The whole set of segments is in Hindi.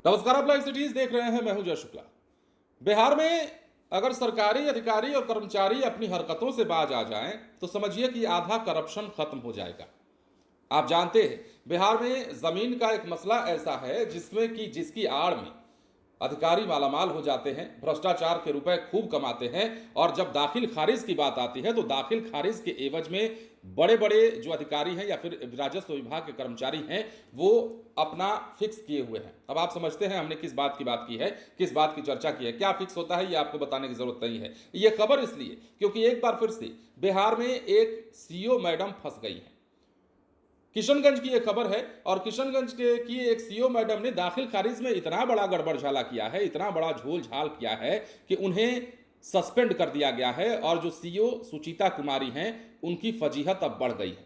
नमस्कार, आप लाइव सिटीज देख रहे हैं। मैं हूं जय शुक्ला। बिहार में अगर सरकारी अधिकारी और कर्मचारी अपनी हरकतों से बाज आ जाएं तो समझिए कि आधा करप्शन खत्म हो जाएगा। आप जानते हैं, बिहार में जमीन का एक मसला ऐसा है जिसमें कि जिसकी आड़ में अधिकारी मालामाल हो जाते हैं, भ्रष्टाचार के रुपए खूब कमाते हैं और जब दाखिल खारिज की बात आती है तो दाखिल खारिज के एवज में बड़े बड़े जो अधिकारी हैं या फिर राजस्व विभाग के कर्मचारी हैं वो अपना फिक्स किए हुए हैं। अब आप समझते हैं हमने किस बात की है, किस बात की चर्चा की है, क्या फिक्स होता है ये आपको बताने की जरूरत नहीं है। ये खबर इसलिए क्योंकि एक बार फिर से बिहार में एक सीओ मैडम फंस गई है। किशनगंज की एक खबर है और किशनगंज की एक सीओ मैडम ने दाखिल खारिज में इतना बड़ा गड़बड़झाला किया है, इतना बड़ा झोल झाल किया है कि उन्हें सस्पेंड कर दिया गया है और जो सीओ सुचिता कुमारी हैं उनकी फजीहत अब बढ़ गई है।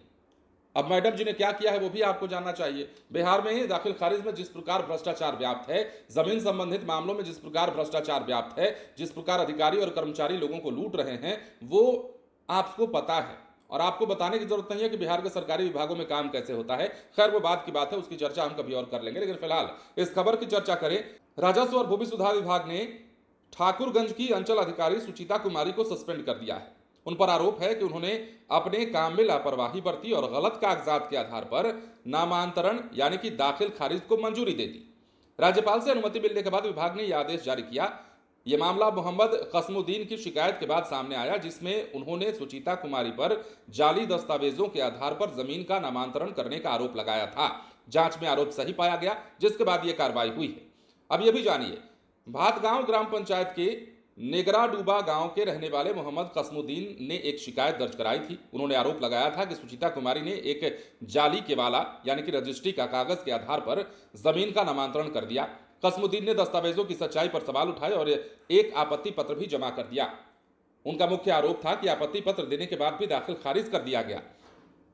अब मैडम जी ने क्या किया है वो भी आपको जानना चाहिए। बिहार में दाखिल खारिज में जिस प्रकार भ्रष्टाचार व्याप्त है, जमीन संबंधित मामलों में जिस प्रकार भ्रष्टाचार व्याप्त है, जिस प्रकार अधिकारी और कर्मचारी लोगों को लूट रहे हैं वो आपको पता है और आपको बताने की जरूरत नहीं है कि बिहार के सरकारी विभागों में काम कैसे होता है। खैर वो बात की बात है, उसकी चर्चा हम कभी और कर लेंगे, लेकिन फिलहाल इस खबर की चर्चा करें। राजस्व और भूमि सुधार विभाग ने ठाकुरगंज की अंचल अधिकारी सुचिता कुमारी को सस्पेंड कर दिया है। उन पर आरोप है कि उन्होंने अपने काम में लापरवाही बरती और गलत कागजात के आधार पर नामांतरण यानी कि दाखिल खारिज को मंजूरी दे दी। राज्यपाल से अनुमति मिलने के बाद विभाग ने यह आदेश जारी किया। यह मामला मोहम्मद कसमुद्दीन की शिकायत के बाद सामने आया, जिसमें उन्होंने सुचिता कुमारी पर जाली दस्तावेजों के आधार पर जमीन का नामांतरण करने का आरोप लगाया था। जांच में आरोप सही पाया गया, जिसके बाद यह कार्रवाई हुई है। अब यह भी जानिए, भातगांव ग्राम पंचायत के नेगराडूबा गांव के रहने वाले मोहम्मद कसमुद्दीन ने एक शिकायत दर्ज कराई थी। उन्होंने आरोप लगाया था कि सुचिता कुमारी ने एक जाली केवाला यानी कि रजिस्ट्री का कागज के आधार पर जमीन का नामांतरण कर दिया। कसमुद्दीन ने दस्तावेजों की सच्चाई पर सवाल उठाए और एक आपत्ति पत्र भी जमा कर दिया। उनका मुख्य आरोप था कि आपत्ति पत्र देने के बाद भी दाखिल खारिज कर दिया गया।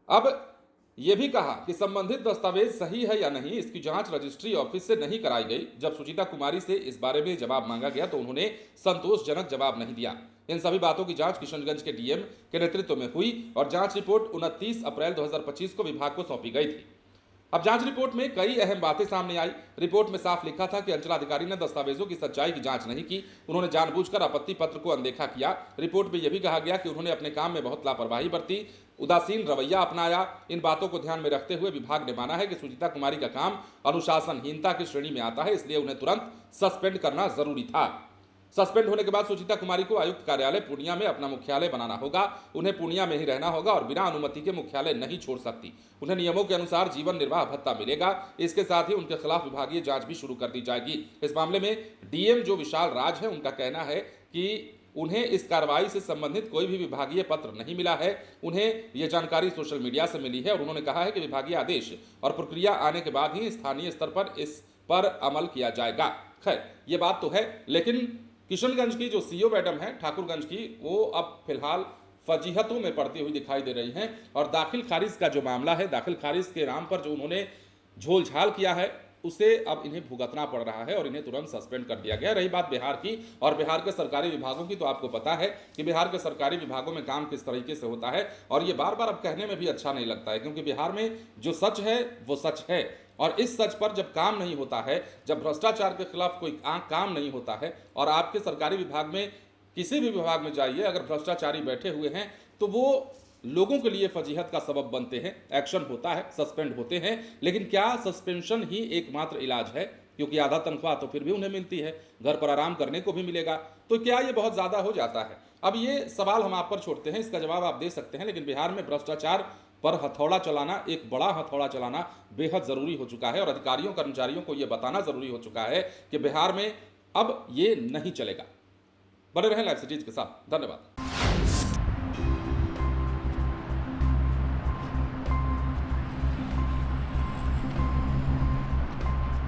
अब यह भी कहा कि संबंधित दस्तावेज सही है या नहीं इसकी जांच रजिस्ट्री ऑफिस से नहीं कराई गई। जब सुचिता कुमारी से इस बारे में जवाब मांगा गया तो उन्होंने संतोषजनक जवाब नहीं दिया। इन सभी बातों की जांच किशनगंज के डीएम के नेतृत्व में हुई और जांच रिपोर्ट 29 अप्रैल 2025 को विभाग को सौंपी गई थी। अब जांच रिपोर्ट में कई अहम बातें सामने आई। रिपोर्ट में साफ लिखा था कि अंचलाधिकारी ने दस्तावेजों की सच्चाई की जांच नहीं की, उन्होंने जानबूझकर आपत्ति पत्र को अनदेखा किया। रिपोर्ट में यह भी कहा गया कि उन्होंने अपने काम में बहुत लापरवाही बरती, उदासीन रवैया अपनाया। इन बातों को ध्यान में रखते हुए विभाग ने माना है कि सुचिता कुमारी का काम अनुशासनहीनता की श्रेणी में आता है, इसलिए उन्हें तुरंत सस्पेंड करना जरूरी था। सस्पेंड होने के बाद सुचिता कुमारी को आयुक्त कार्यालय पूर्णिया में अपना मुख्यालय बनाना होगा। उन्हें पूर्णिया में ही रहना होगा और बिना अनुमति के मुख्यालय नहीं छोड़ सकती। उन्हें नियमों के अनुसार जीवन निर्वाह भत्ता मिलेगा। इसके साथ ही उनके खिलाफ विभागीय जांच भी शुरू कर दी जाएगी। इस मामले में डीएम जो विशाल राज है उनका कहना है कि उन्हें इस कार्रवाई से संबंधित कोई भी विभागीय पत्र नहीं मिला है। उन्हें यह जानकारी सोशल मीडिया से मिली है और उन्होंने कहा है कि विभागीय आदेश और प्रक्रिया आने के बाद ही स्थानीय स्तर पर इस पर अमल किया जाएगा। खैर ये बात तो है, लेकिन किशनगंज की जो सीओ मैडम है ठाकुरगंज की, वो अब फिलहाल फजीहतों में पड़ती हुई दिखाई दे रही हैं और दाखिल खारिज का जो मामला है, दाखिल खारिज के नाम पर जो उन्होंने झोलझाल किया है उसे अब इन्हें भुगतना पड़ रहा है और इन्हें तुरंत सस्पेंड कर दिया गया। रही बात बिहार की और बिहार के सरकारी विभागों की, तो आपको पता है कि बिहार के सरकारी विभागों में काम किस तरीके से होता है और ये बार बार अब कहने में भी अच्छा नहीं लगता है, क्योंकि बिहार में जो सच है वो सच है और इस सच पर जब काम नहीं होता है, जब भ्रष्टाचार के खिलाफ कोई काम नहीं होता है और आपके सरकारी विभाग में किसी भी विभाग में जाइए, अगर भ्रष्टाचारी बैठे हुए हैं तो वो लोगों के लिए फजीहत का सबब बनते हैं। एक्शन होता है, सस्पेंड होते हैं, लेकिन क्या सस्पेंशन ही एकमात्र इलाज है? क्योंकि आधा तनख्वाह तो फिर भी उन्हें मिलती है, घर पर आराम करने को भी मिलेगा, तो क्या ये बहुत ज़्यादा हो जाता है? अब ये सवाल हम आप पर छोड़ते हैं, इसका जवाब आप दे सकते हैं, लेकिन बिहार में भ्रष्टाचार पर हथौड़ा चलाना, एक बड़ा हथौड़ा चलाना बेहद ज़रूरी हो चुका है और अधिकारियों कर्मचारियों को ये बताना ज़रूरी हो चुका है कि बिहार में अब ये नहीं चलेगा। बने रहें लाइव सिटीज के साथ। धन्यवाद।